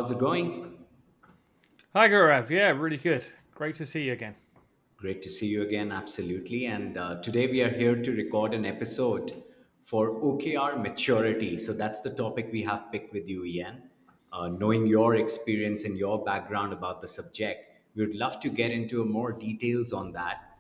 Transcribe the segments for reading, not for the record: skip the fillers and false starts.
How's it going? Hi, Gaurav. Yeah, really good. Great to see you again. Great to see you again, absolutely. And today we are here to record an episode for OKR maturity. So that's the topic we have picked with you, Ian. Knowing your experience and your background about the subject, we would love to get into more details on that.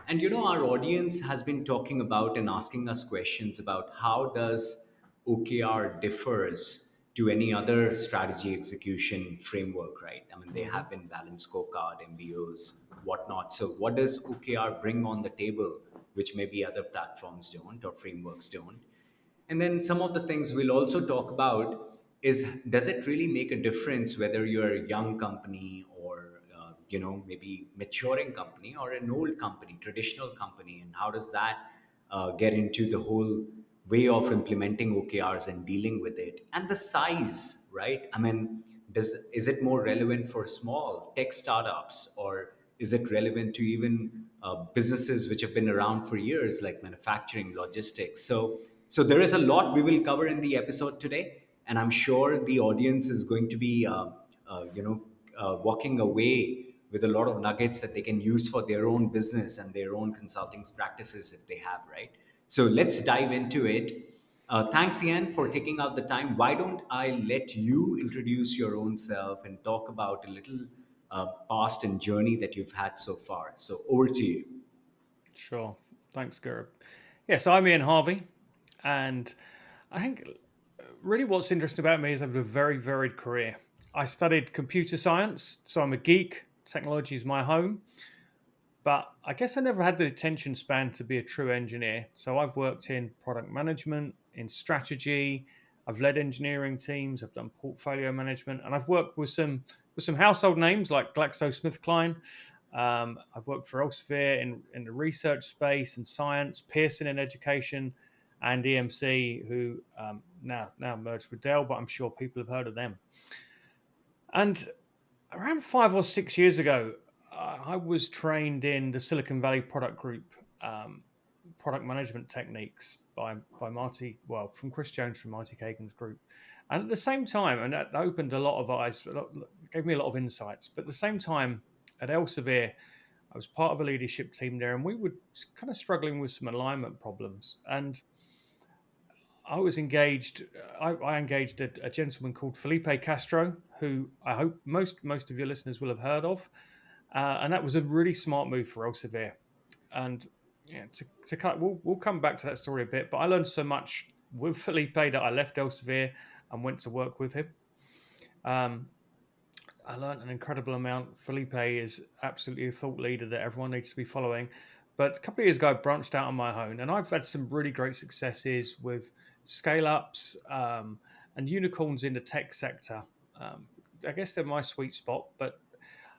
And our audience has been talking about and asking us questions about how does OKR differs to any other strategy execution framework, right? I mean, they hmm have been balanced scorecard, MBOs, whatnot. So, what does OKR bring on the table, which maybe other platforms don't or frameworks don't? And then some of the things we'll also talk about is, does it really make a difference whether you're a young company or maybe maturing company or an old company, traditional company, and how does that get into the whole way of implementing OKRs and dealing with it, and the size, right? I mean, is it more relevant for small tech startups, or is it relevant to even businesses which have been around for years, like manufacturing, logistics? So there is a lot we will cover in the episode today, and I'm sure the audience is going to be, walking away with a lot of nuggets that they can use for their own business and their own consulting practices if they have, right? So let's dive into it. Thanks, Ian, for taking out the time. Why don't I let you introduce your own self and talk about a little past and journey that you've had so far? So over to you. Sure. Thanks, Gaurav. Yeah, so I'm Ian Harvey. And I think really what's interesting about me is I've had a very varied career. I studied computer science, so I'm a geek. Technology is my home. But I guess I never had the attention span to be a true engineer. So I've worked in product management, in strategy. I've led engineering teams. I've done portfolio management, and I've worked with some household names like GlaxoSmithKline. I've worked for Elsevier in the research space and science, Pearson in education, and EMC, who now merged with Dell, but I'm sure people have heard of them. And around 5 or 6 years ago, I was trained in the Silicon Valley product group, product management techniques by Marty, well, from Chris Jones from Marty Kagan's group. And at the same time, and that opened a lot of eyes, gave me a lot of insights. But at the same time, at Elsevier, I was part of a leadership team there, and we were kind of struggling with some alignment problems. And I was engaged. I engaged a gentleman called Felipe Castro, who I hope most of your listeners will have heard of, and that was a really smart move for Elsevier. And yeah, to cut, we'll come back to that story a bit. But I learned so much with Felipe that I left Elsevier and went to work with him. Um, I learned an incredible amount. Felipe is absolutely a thought leader that everyone needs to be following. But a couple of years ago, I branched out on my own, and I've had some really great successes with scale ups and unicorns in the tech sector. Um, I guess they're my sweet spot, but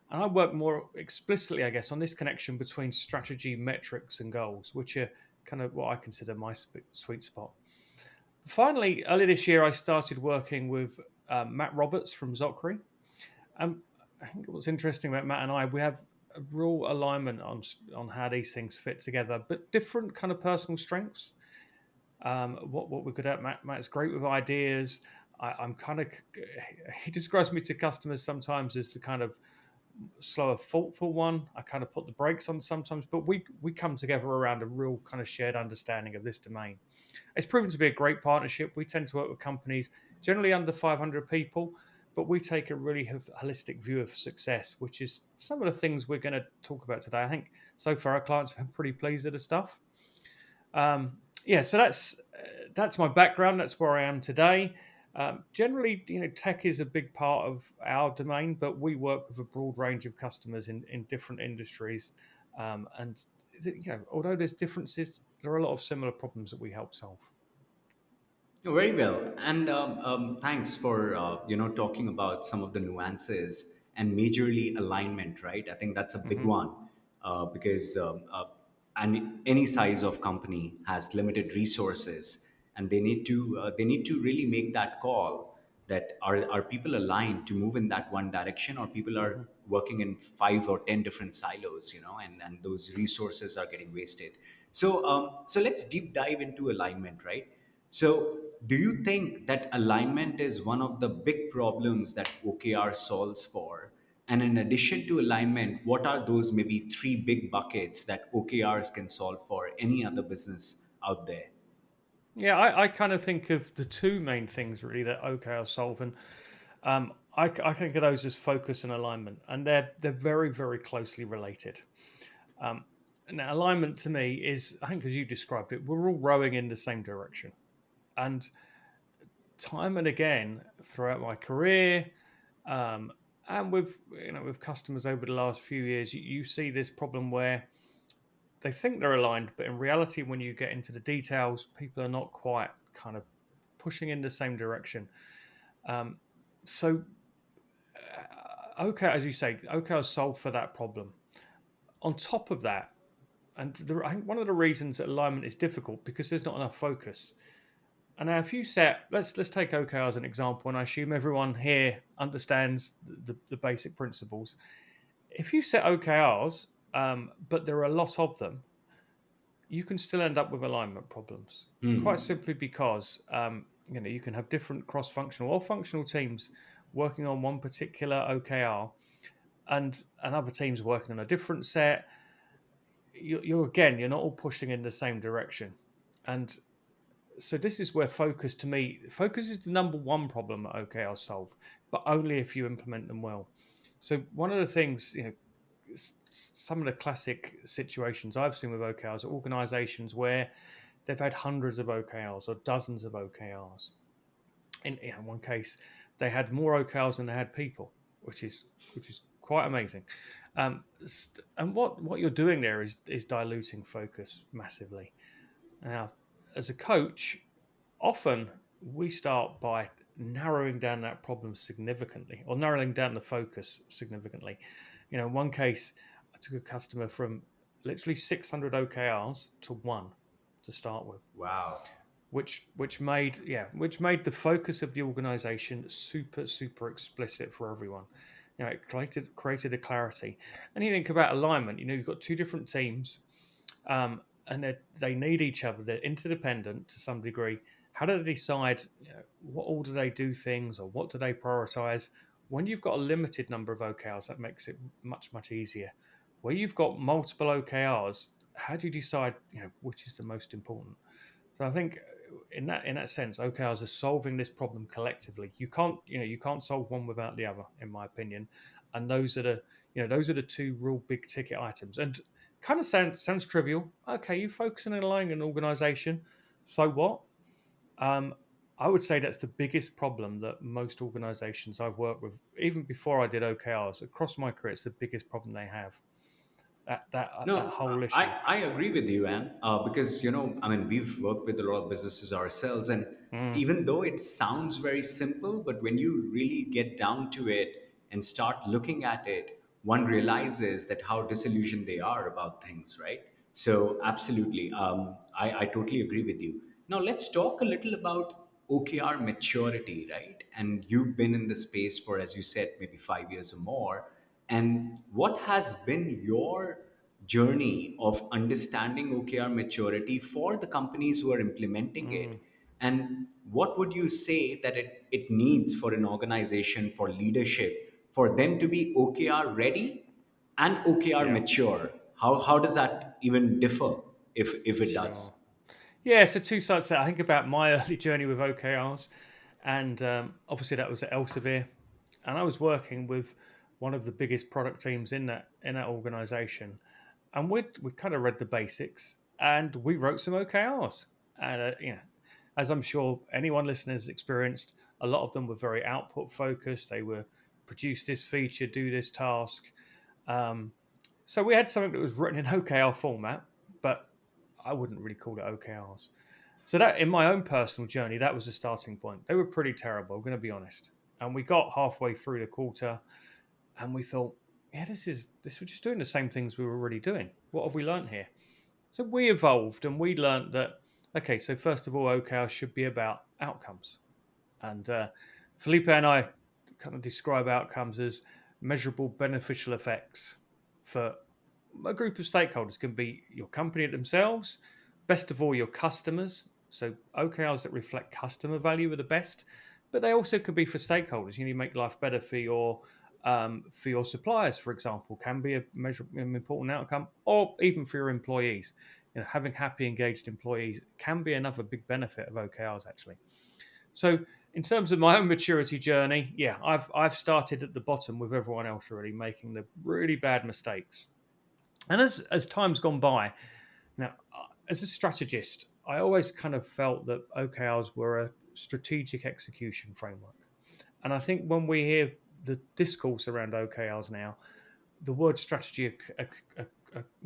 and I work more explicitly, I guess, on this connection between strategy, metrics, and goals, which are kind of what I consider my sweet spot. Finally, early this year, I started working with Matt Roberts from Zockery. I think what's interesting about Matt and I, we have a real alignment on how these things fit together, but different kind of personal strengths. What we're good at, Matt's great with ideas. I'm kind of he describes me to customers sometimes as the kind of slower, thoughtful one. I kind of put the brakes on sometimes, but we come together around a real kind of shared understanding of this domain. It's proven to be a great partnership. We tend to work with companies generally under 500 people, but we take a really holistic view of success, which is some of the things we're going to talk about today. I think so far our clients have been pretty pleased with the stuff. Yeah, so that's my background. That's where I am today. Generally, tech is a big part of our domain, but we work with a broad range of customers in different industries. And although there's differences, there are a lot of similar problems that we help solve. Oh, very well, and thanks for talking about some of the nuances and majorly alignment. Right, I think that's a big hmm one because and any size of company has limited resources, and they need to really make that call that are people aligned to move in that one direction, or people hmm are working in 5 or 10 different silos, and those resources are getting wasted. So let's deep dive into alignment, right? So, do you think that alignment is one of the big problems that OKR solves for? And in addition to alignment, what are those maybe three big buckets that OKRs can solve for any other business out there? Yeah, I kind of think of the two main things really that OKR solve, and I think of those as focus and alignment, and they're very very closely related. Um, Now, alignment to me is, I think, as you described it, we're all rowing in the same direction, and time and again throughout my career, um, and with with customers over the last few years, you see this problem where they think they're aligned, but in reality, when you get into the details, people are not quite kind of pushing in the same direction. Um, so, okay, as you say, OKR solve for that problem. On top of that, I think one of the reasons that alignment is difficult because there's not enough focus. And now, if you set, let's take OKR as an example, and I assume everyone here understands the basic principles. If you set OKRs, but there are a lot of them, you can still end up with alignment problems. Quite Hmm. simply because you can have different cross-functional or functional teams working on one particular OKR, and other teams working on a different set. You're not all pushing in the same direction, and so this is where focus, to me, focus is the number one problem that OKR solve, but only if you implement them well. So one of the things, some of the classic situations I've seen with OKRs are organizations where they've had hundreds of OKRs or dozens of OKRs. In one case, they had more OKRs than they had people, which is quite amazing. And what you're doing there is diluting focus massively. Now, as a coach, often we start by narrowing down that problem significantly or narrowing down the focus significantly. In one case, I took a customer from literally 600 OKRs to one to start with, Wow. which made the focus of the organization super super explicit for everyone. It created a clarity. And you think about alignment, you've got two different teams, and they need each other. They're interdependent to some degree. How do they decide, what order they do things, or what do they prioritize? When you've got a limited number of OKRs, that makes it much much easier. Where you've got multiple OKRs, how do you decide, which is the most important? So I think, in that sense, OKRs are solving this problem collectively. You can't solve one without the other, in my opinion. And those are the two real big ticket items. And kind of sounds trivial. Okay, you focus on aligning an organization. So what? Um, I would say that's the biggest problem that most organizations I've worked with, even before I did OKRs, across my career, it's the biggest problem they have. That No, whole I, issue. I agree with you, Anne, because, I mean, we've worked with a lot of businesses ourselves. And Mm, even though it sounds very simple, but when you really get down to it and start looking at it, one realizes that how disillusioned they are about things, right? So, absolutely. I totally agree with you. Now, let's talk a little about OKR maturity, right? And you've been in the space for, as you said, maybe 5 years or more. And what has been your journey of understanding OKR maturity for the companies who are implementing mm, it? And what would you say that it needs for an organization, for leadership, for them to be OKR ready and OKR yeah, mature? How does that even differ if it does? sure. Yeah, so two sides to that. I think about my early journey with OKRs, and obviously that was at Elsevier, and I was working with one of the biggest product teams in that organization, and we kind of read the basics, and we wrote some OKRs, and as I'm sure anyone listening has experienced, a lot of them were very output focused. They were produce this feature, do this task. Um, so we had something that was written in OKR format, but I wouldn't really call it OKRs. So that, in my own personal journey, that was a starting point. They were pretty terrible, I'm going to be honest. And we got halfway through the quarter, and we thought, yeah, this we're just doing the same things we were already doing. What have we learned here? So we evolved, and we learned that, okay, so first of all, OKR should be about outcomes. And Felipe and I kind of describe outcomes as measurable beneficial effects for a group of stakeholders. Can be your company themselves, best of all, your customers, So OKRs that reflect customer value are the best, but they also could be for stakeholders. You need to make life better for your suppliers, for example, can be a measure an important outcome, or even for your employees. Having happy, engaged employees can be another big benefit of OKRs, actually. So, in terms of my own maturity journey, yeah, I've started at the bottom with everyone else already, making the really bad mistakes. And as time's gone by, now as a strategist, I always kind of felt that OKRs were a strategic execution framework. And I think when we hear the discourse around OKRs now, the word strategy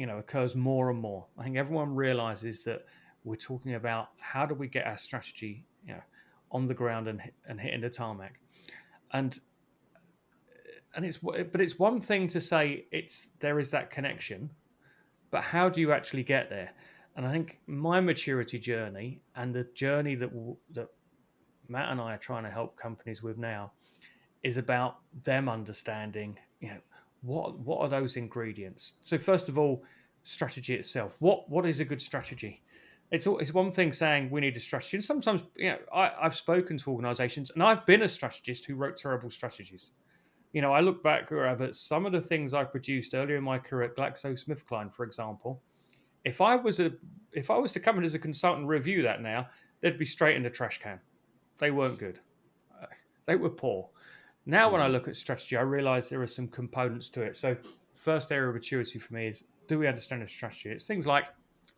occurs more and more. I think everyone realizes that we're talking about how do we get our strategy on the ground and hitting the tarmac. And it's one thing to say there is that connection, but how do you actually get there? And I think my maturity journey and the journey that Matt and I are trying to help companies with now is about them understanding, what are those ingredients. So first of all, strategy itself. What is a good strategy? It's one thing saying we need a strategy, and sometimes I've spoken to organisations, and I've been a strategist who wrote terrible strategies. I look back at some of the things I produced earlier in my career at GlaxoSmithKline, for example. If I was to come in as a consultant and review that now, they'd be straight in the trash can. They weren't good. Uh, They were poor. Now, when I look at strategy, I realize there are some components to it. So, first area of maturity for me is, do we understand the strategy? It's things like,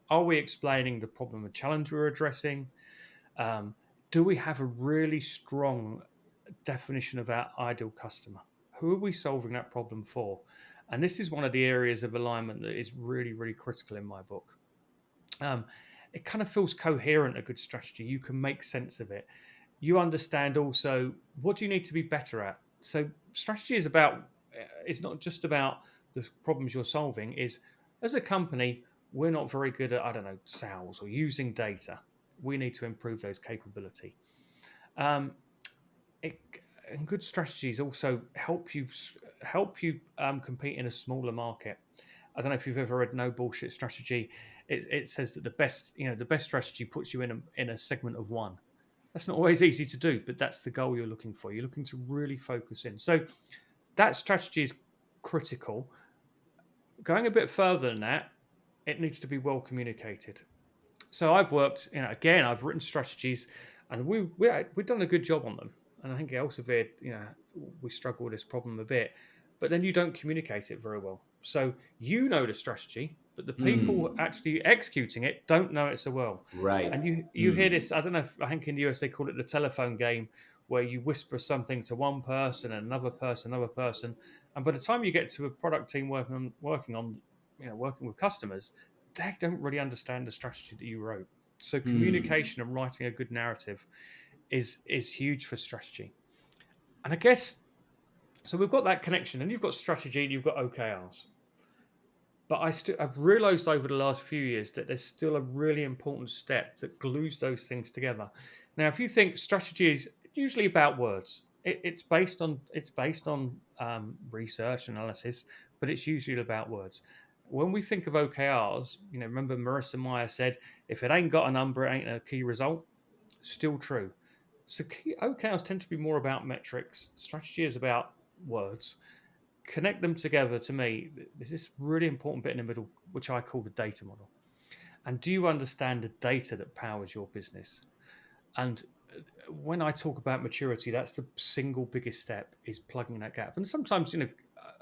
are we explaining the problem and challenge we're addressing? Um, do we have a really strong definition of our ideal customer? Who are we solving that problem for? And this is one of the areas of alignment that is really, really critical in my book. Um, it kind of feels coherent, a good strategy. You can make sense of it. You understand also what do you need to be better at. So strategy is about, it's not just about the problems you're solving, is as a company, we're not very good at, I don't know, sales or using data. We need to improve those capability. Um, it, and good strategies also help you compete in a smaller market. I don't know if you've ever read No Bullshit Strategy. It says that the best strategy puts you in a segment of one. That's not always easy to do, but that's the goal you're looking for. You're looking to really focus in. So that strategy is critical. Going a bit further than that, it needs to be well communicated. So I've worked, again, I've written strategies, and we've done a good job on them. And I think Elsevier, we struggle with this problem a bit, but then you don't communicate it very well. So the strategy, but the people actually executing it don't know it so well. Right. And you hear this. I think in the US they call it the telephone game, where you whisper something to one person and another person, and by the time you get to a product team working with customers, they don't really understand the strategy that you wrote. So communication and writing a good narrative is huge for strategy. And I guess so. We've got that connection, and you've got strategy, and you've got OKRs. But I've realised over the last few years that there's still a really important step that glues those things together. Now, if you think strategy is usually about words, it's based on research analysis, but it's usually about words. When we think of OKRs, remember Marissa Meyer said, "If it ain't got a number, it ain't a key result." Still true. So OKRs tend to be more about metrics. Strategy is about words. Connect them together. To me, there's this really important bit in the middle, which I call the data model. And do you understand the data that powers your business? And when I talk about maturity, that's the single biggest step, is plugging that gap. And sometimes,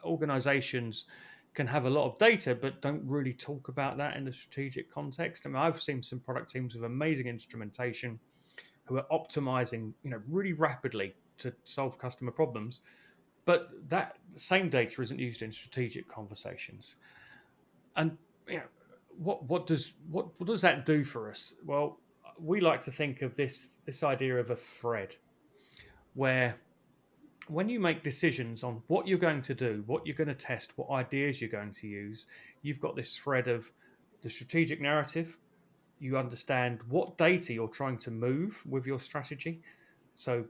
organizations can have a lot of data, but don't really talk about that in the strategic context. I mean, I've seen some product teams with amazing instrumentation who are optimizing, really rapidly to solve customer problems, but that same data isn't used in strategic conversations. And what does that do for us? Well, we like to think of this idea of a thread, where when you make decisions on what you're going to do, what you're going to test, what ideas you're going to use, you've got this thread of the strategic narrative. You understand what data you're trying to move with your strategy. So,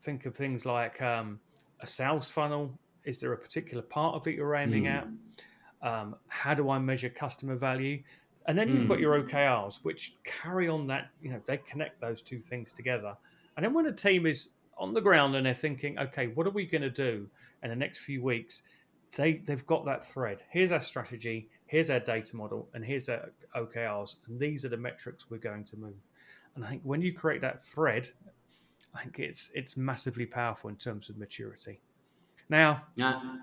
think of things like a sales funnel. Is there a particular part of it you're aiming at? How do I measure customer value? And then you've got your OKRs, which carry on that, they connect those two things together. And then when a team is on the ground and they're thinking, okay, what are we going to do in the next few weeks? They've got that thread. Here's our strategy, here's our data model, and here's our OKRs. And these are the metrics we're going to move. And I think when you create that thread, I think it's massively powerful in terms of maturity. Now, Yeah,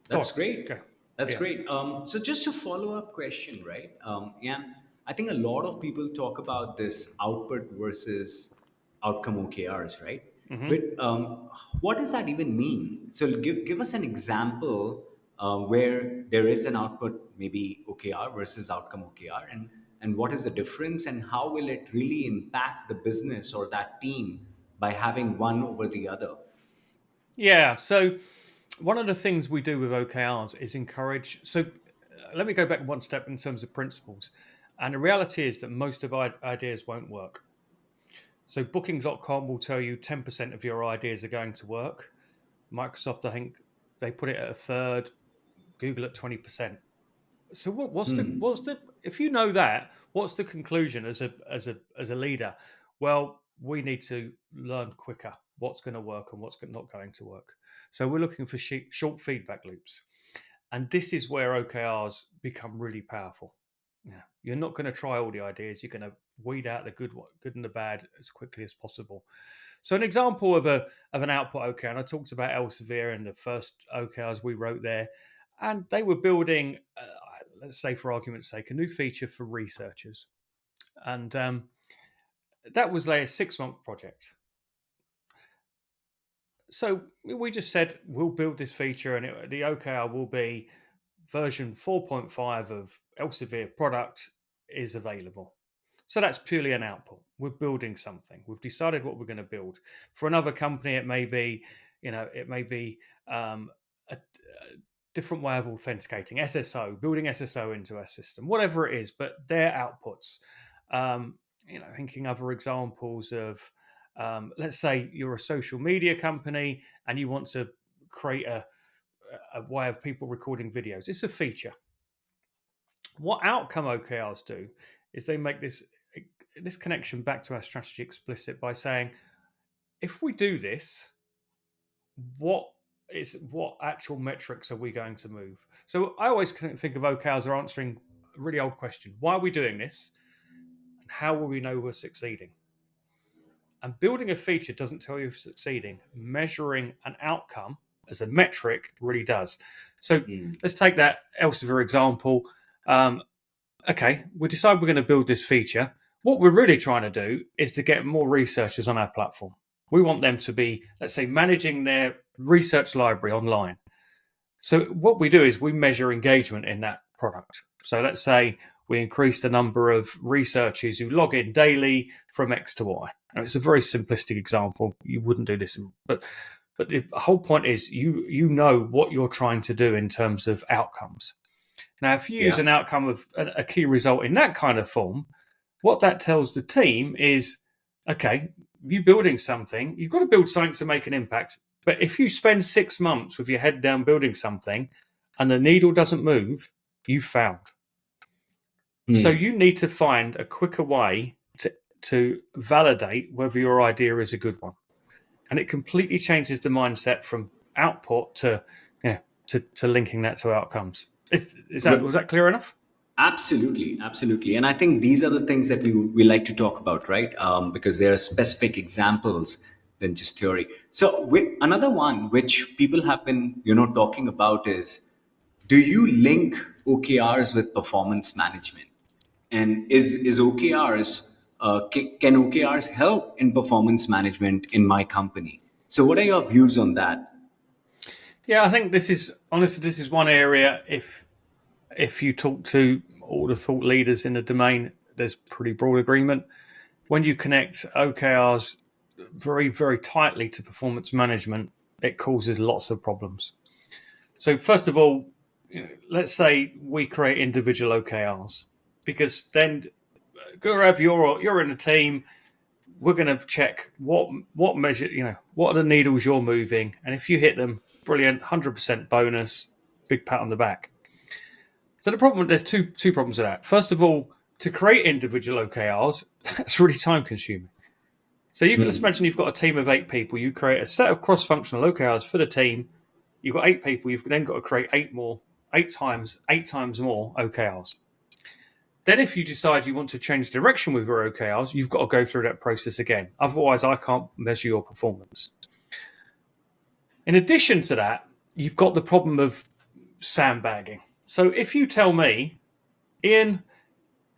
go that's on, great. go. That's Yeah. great. So just a follow-up question, right? And I think a lot of people talk about this output versus outcome OKRs, right? Mm-hmm. But what does that even mean? So give us an example where there is an output, maybe OKR versus outcome OKR, and what is the difference, and how will it really impact the business or that team by having one over the other? Yeah. So one of the things we do with OKRs is encourage. So let me go back one step in terms of principles. And the reality is that most of our ideas won't work. So booking.com will tell you 10% of your ideas are going to work. Microsoft, I think they put it at a third, Google at 20%. So what's the if you know that, what's the conclusion as a leader? Well, we need to learn quicker what's going to work and what's not going to work. So we're looking for short feedback loops, and this is where OKRs become really powerful. Yeah, you're not going to try all the ideas. You're going to weed out the good and the bad as quickly as possible. So an example of an output OKR, and I talked about Elsevier and the first OKRs we wrote there, and they were building, let's say for argument's sake, a new feature for researchers, and that was like a 6-month project. So we just said we'll build this feature, and the OKR will be version 4.5 of Elsevier product is available. So that's purely an output. We're building something. We've decided what we're going to build. For another company, it may be, a different way of authenticating SSO, building SSO into our system, whatever it is. But their outputs. Thinking other examples of, let's say you're a social media company and you want to create a way of people recording videos. It's a feature. What outcome OKRs do is they make this connection back to our strategy explicit by saying, if we do this, what actual metrics are we going to move? So I always think of OKRs as answering a really old question: why are we doing this, and how will we know we're succeeding? And building a feature doesn't tell you if you're succeeding. Measuring an outcome as a metric really does. So let's take that Elsevier example. Okay, we decide we're going to build this feature. What we're really trying to do is to get more researchers on our platform. We want them to be, let's say, managing their research library online. So what we do is we measure engagement in that product. So let's say we increase the number of researchers who log in daily from X to Y. Now, it's a very simplistic example. You wouldn't do this, but the whole point is you know what you're trying to do in terms of outcomes. Now, if you use Yeah. an outcome of a key result in that kind of form, what that tells the team is, okay, you building something, you've got to build something to make an impact. But if you spend 6 months with your head down building something and the needle doesn't move, you failed. So you need to find a quicker way to validate whether your idea is a good one. And it completely changes the mindset from output to linking that to outcomes. Was that clear enough? Absolutely, absolutely. And I think these are the things that we like to talk about, right? Because there are specific examples than just theory. So another one which people have been, talking about is, do you link OKRs with performance management? And is OKRs, can OKRs help in performance management in my company? So what are your views on that? Yeah, I think this is one area. If you talk to all the thought leaders in the domain, there's pretty broad agreement. When you connect OKRs very, very tightly to performance management, it causes lots of problems. So first of all, let's say we create individual OKRs, because then, Gaurav, you're in a team. We're going to check what measure, what are the needles you're moving, and if you hit them, brilliant, 100% bonus, big pat on the back. So there's two problems with that. First of all, to create individual OKRs, that's really time consuming. So let's imagine you've got a team of 8 people. You create a set of cross-functional OKRs for the team. You've got 8 people. You've then got to create 8 times more OKRs. Then if you decide you want to change direction with your OKRs, you've got to go through that process again. Otherwise, I can't measure your performance. In addition to that, you've got the problem of sandbagging. So if you tell me, Ian,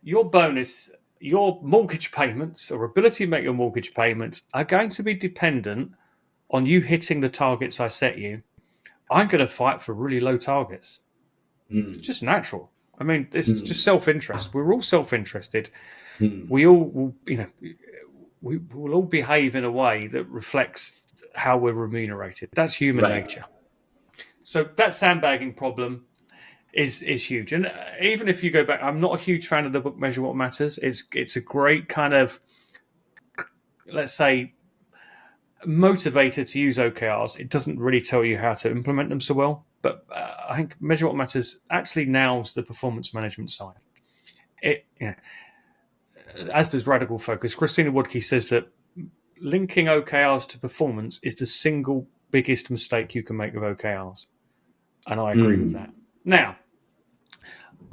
your bonus, your mortgage payments or ability to make your mortgage payments are going to be dependent on you hitting the targets I set you, I'm going to fight for really low targets. It's just natural. I mean, it's just self-interest. We're all self-interested. We all will, we will all behave in a way that reflects how we're remunerated. That's human nature. So that sandbagging problem is huge. And even if you go back, I'm not a huge fan of the book Measure What Matters. It's a great kind of, let's say, motivator to use OKRs. It doesn't really tell you how to implement them so well. But I think Measure What Matters actually nails the performance management side. As does Radical Focus. Christina Woodkey says that linking OKRs to performance is the single biggest mistake you can make with OKRs. And I agree with that. Now,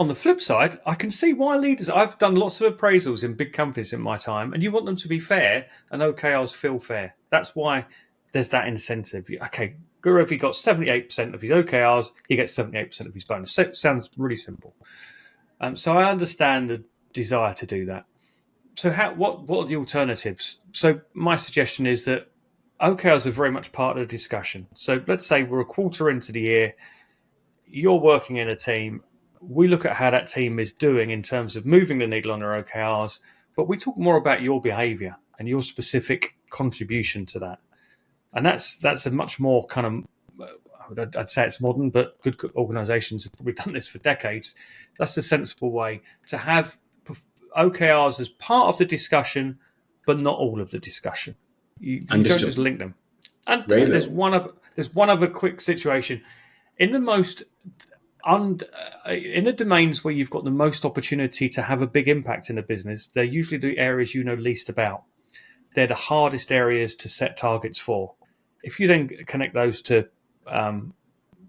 on the flip side, I can see why leaders... I've done lots of appraisals in big companies in my time, and you want them to be fair, and OKRs feel fair. That's why there's that incentive. Okay, Guru, if he got 78% of his OKRs, he gets 78% of his bonus. So it sounds really simple. So I understand the desire to do that. So what are the alternatives? So my suggestion is that OKRs are very much part of the discussion. So let's say we're a quarter into the year, you're working in a team, we look at how that team is doing in terms of moving the needle on their OKRs, but we talk more about your behavior and your specific contribution to that. And that's a much more kind of, I'd say it's modern, but good organizations have probably done this for decades. That's the sensible way to have OKRs as part of the discussion, but not all of the discussion. You don't just link them. And there's one other quick situation. In the domains where you've got the most opportunity to have a big impact in the business, they're usually the areas you know least about. They're the hardest areas to set targets for. If you then connect those to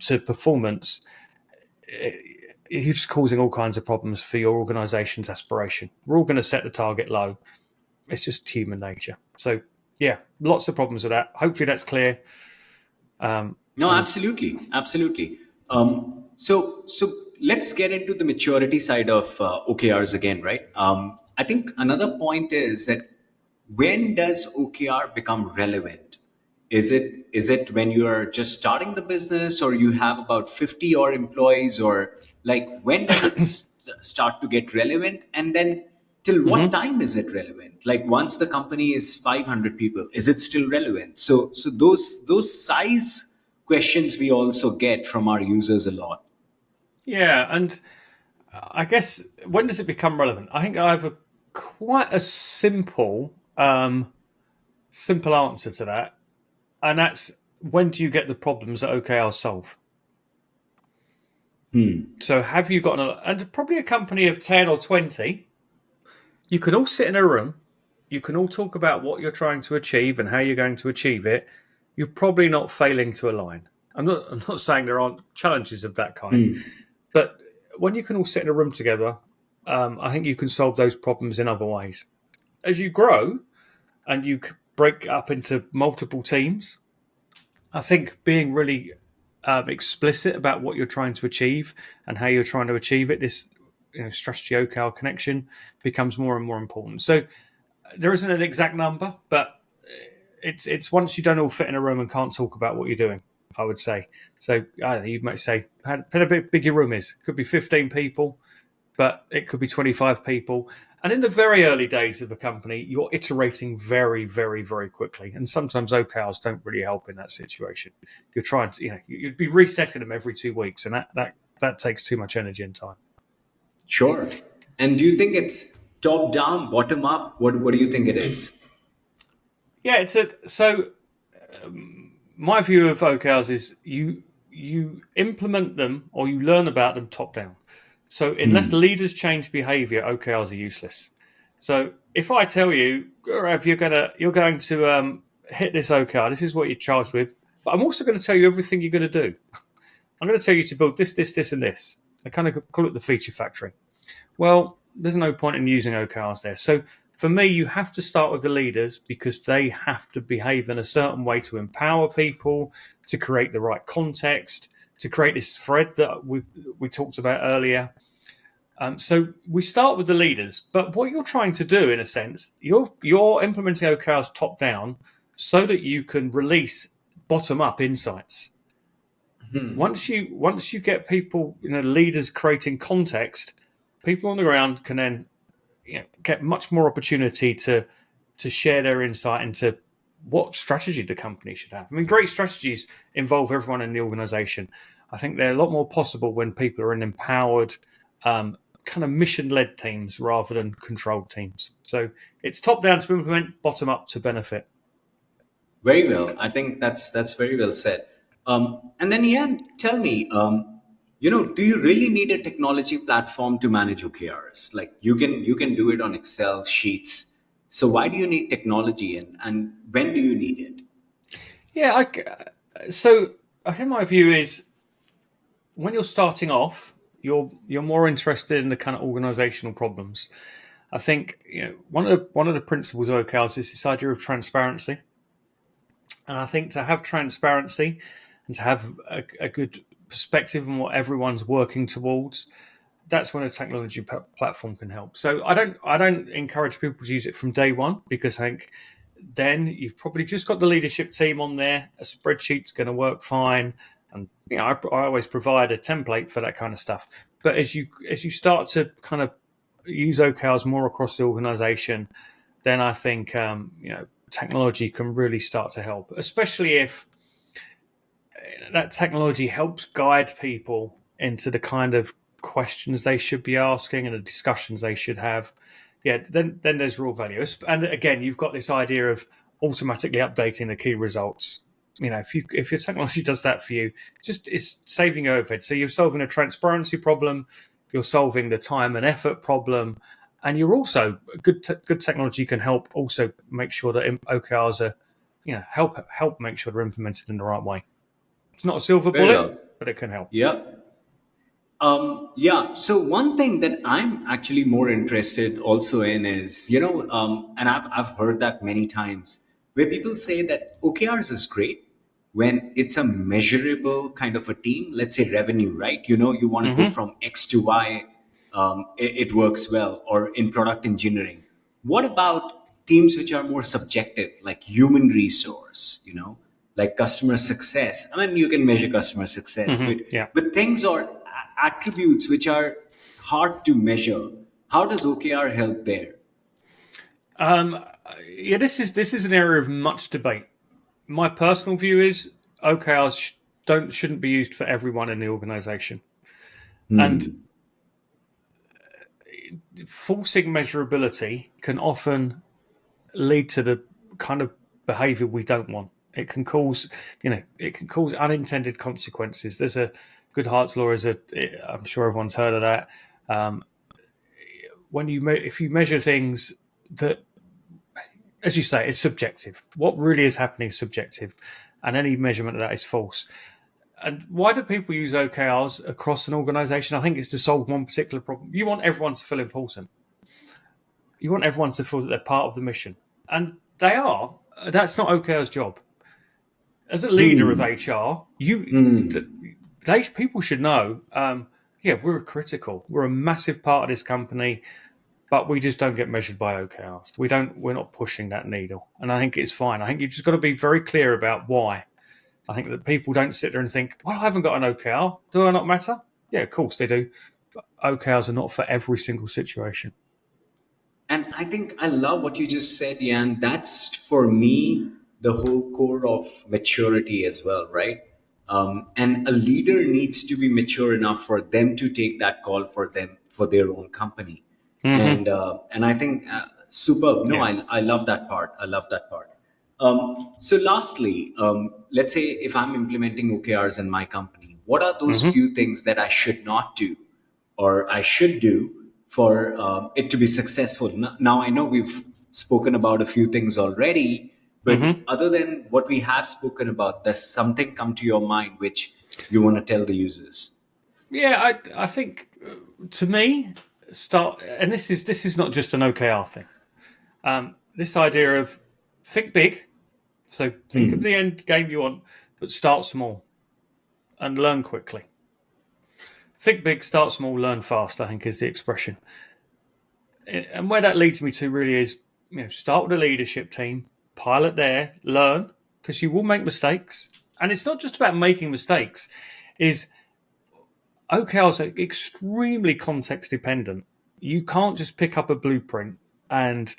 performance, you're just causing all kinds of problems for your organization's aspiration. We're all going to set the target low. It's just human nature. So, yeah, lots of problems with that. Hopefully that's clear. No, absolutely. So let's get into the maturity side of OKRs again, right? I think another point is that when does OKR become relevant? Is it when you are just starting the business, or you have about 50 or employees, or like when does it start to get relevant? And then till what time is it relevant? Like once the company is 500 people, is it still relevant? So those size questions we also get from our users a lot. Yeah, and I guess when does it become relevant? I think I have quite a simple answer to that. And that's, when do you get the problems that OKRs solve? So have you got and probably a company of 10 or 20, you can all sit in a room, you can all talk about what you're trying to achieve and how you're going to achieve it. You're probably not failing to align. I'm not saying there aren't challenges of that kind, but when you can all sit in a room together, I think you can solve those problems in other ways. As you grow and you break up into multiple teams, I think being really explicit about what you're trying to achieve and how you're trying to achieve it, this strategy OKR connection, becomes more and more important. So there isn't an exact number, but it's once you don't all fit in a room and can't talk about what you're doing, I would say. So you might say, how big your room is. It could be 15 people, but it could be 25 people. And in the very early days of a company, you're iterating very, very, very quickly. And sometimes OKRs don't really help in that situation. You're trying to, you'd be resetting them every 2 weeks, and that takes too much energy and time. Sure. And do you think it's top down, bottom up? What do you think it is? Yeah, my view of OKRs is you implement them or you learn about them top down. So unless leaders change behavior, OKRs are useless. So if I tell you, Gaurav, you're going to hit this OKR, this is what you're charged with, but I'm also going to tell you everything you're going to do. I'm going to tell you to build this, this, this, and this. I kind of call it the feature factory. Well, there's no point in using OKRs there. So for me, you have to start with the leaders because they have to behave in a certain way to empower people, to create the right context, to create this thread that we talked about earlier. So we start with the leaders, but what you're trying to do, in a sense, you're implementing OKRs top down so that you can release bottom up insights. Once you get people, leaders creating context, people on the ground can then get much more opportunity to share their insight into what strategy the company should have. I mean, great strategies involve everyone in the organization. I think they're a lot more possible when people are in empowered, kind of mission-led teams rather than controlled teams. So it's top down to implement, bottom up to benefit. Very well. I think that's very well said. And then, Ian, tell me, do you really need a technology platform to manage OKRs? Like you can do it on Excel sheets. So why do you need technology, and when do you need it? Yeah, so I think my view is when you're starting off, you're more interested in the kind of organizational problems. I think one of the principles of OKRs is this idea of transparency, and I think to have transparency and to have a good perspective on what everyone's working towards, that's when a technology platform can help. So I don't encourage people to use it from day one because I think then you've probably just got the leadership team on there. A spreadsheet's going to work fine, and I always provide a template for that kind of stuff. But as you start to kind of use OKRs more across the organization, then I think technology can really start to help, especially if that technology helps guide people into the kind of questions they should be asking and the discussions they should have. Yeah, then there's real value. And again, you've got this idea of automatically updating the key results. If your technology does that for you, it's saving overhead. So you're solving a transparency problem, you're solving the time and effort problem, and you're also good technology can help also make sure that OKRs are, help make sure they're implemented in the right way. It's not a silver Very bullet, well. but it can help. Yeah. Yeah. So one thing that I'm actually more interested also in is, and I've heard that many times, where people say that OKRs is great when it's a measurable kind of a team. Let's say revenue, right? You want to go Mm-hmm. from X to Y. It works well, or in product engineering. What about teams which are more subjective, like human resource? Like customer success. I mean, you can measure customer success, but Mm-hmm. Yeah. things or attributes which are hard to measure. How does OKR help there? Um, yeah. This is an area of much debate. My personal view is OKRs shouldn't be used for everyone in the organization, and forcing measurability can often lead to the kind of behavior we don't want. It can cause, unintended consequences. There's a Goodhart's law I'm sure everyone's heard of that. Um, if you measure things that, as you say, it's subjective. What really is happening is subjective, and any measurement of that is false. And why do people use OKRs across an organization? I think it's to solve one particular problem. You want everyone to feel important. You want everyone to feel that they're part of the mission. And they are. That's not OKR's job. As a leader of HR, people should know, we're critical. We're a massive part of this company, but we just don't get measured by OKRs. We're not pushing that needle. And I think it's fine. I think you've just got to be very clear about why. I think that people don't sit there and think, well, I haven't got an OKR. Do I not matter? Yeah, of course they do. But OKRs are not for every single situation. And I think I love what you just said, Jan. That's for me the whole core of maturity as well, right? And a leader needs to be mature enough for them to take that call for them for their own company. Mm-hmm. And I think superb. No, Yeah. I love that part. I love that part. So lastly, let's say if I'm implementing OKRs in my company, what are those Mm-hmm. few things that I should not do or I should do for it to be successful? Now, I know we've spoken about a few things already, but Hmm. other than what we have spoken about, does something come to your mind which you want to tell the users? Yeah, I think to me, start, and this is not just an OKR thing. This idea of think big, so think of the end game you want, but start small and learn quickly. Think big, start small, learn fast, I think is the expression. And where that leads me to really is, start with a leadership team, pilot there, learn, because you will make mistakes. And it's not just about making mistakes, is OKRs are extremely context dependent. You can't just pick up a blueprint and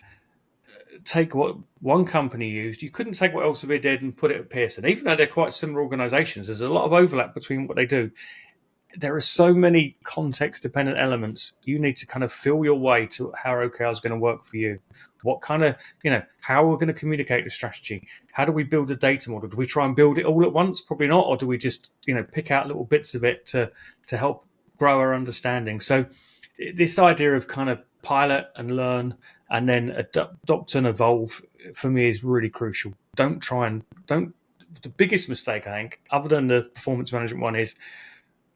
take what one company used. You couldn't take what Elsevier did and put it at Pearson. Even though they're quite similar organizations, there's a lot of overlap between what they do. There are so many context dependent elements. You need to kind of feel your way to how OKR is going to work for you. What kind of, how we're going to communicate the strategy. How do we build a data model? Do we try and build it all at once? Probably not. Or do we just, pick out little bits of it to help grow our understanding? So this idea of kind of pilot and learn and then adopt and evolve for me is really crucial. Don't the biggest mistake I think, other than the performance management one, is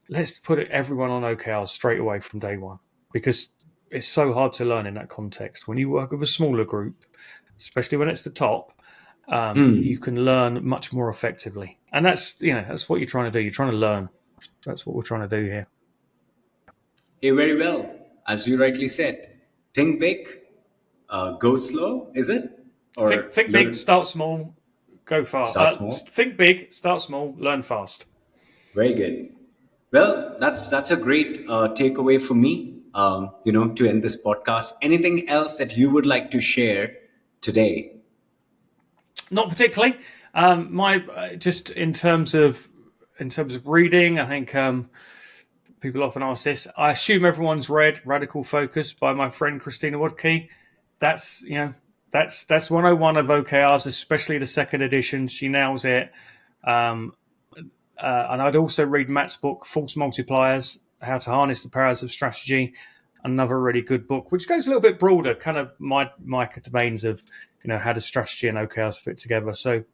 let's put everyone on OKRs straight away from day one, because it's so hard to learn in that context. When you work with a smaller group, especially when it's the top, you can learn much more effectively. And that's what you're trying to do. You're trying to learn. That's what we're trying to do here. Hey, very well. As you rightly said, think big, go slow, is it? Or Think big, start small, go fast. start small? Think big, start small, learn fast. Very good. Well, that's a great takeaway for me. To end this podcast. Anything else that you would like to share today? Not particularly. My just in terms of reading, I think people often ask this. I assume everyone's read Radical Focus by my friend Christina Wadkey. That's that's 101 of OKRs, especially the second edition. She nails it. And I'd also read Matt's book, False Multipliers: How to Harness the Powers of Strategy. Another really good book, which goes a little bit broader, kind of my domains of how does strategy and OKRs fit together. So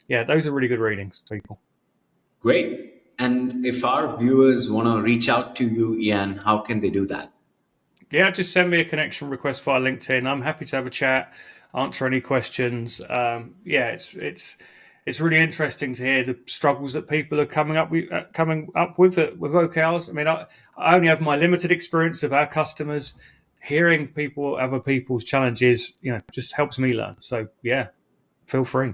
yeah, those are really good readings, people. Great. And if our viewers want to reach out to you, Ian, how can they do that? Yeah, just send me a connection request via LinkedIn. I'm happy to have a chat, answer any questions. Yeah, it's really interesting to hear the struggles that people are coming up with OKRs. I mean, I only have my limited experience of our customers. Hearing other people's challenges, just helps me learn. So yeah, feel free.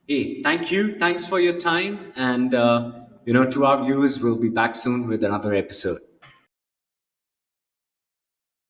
Hey, thank you. Thanks for your time. And, to our viewers, we'll be back soon with another episode.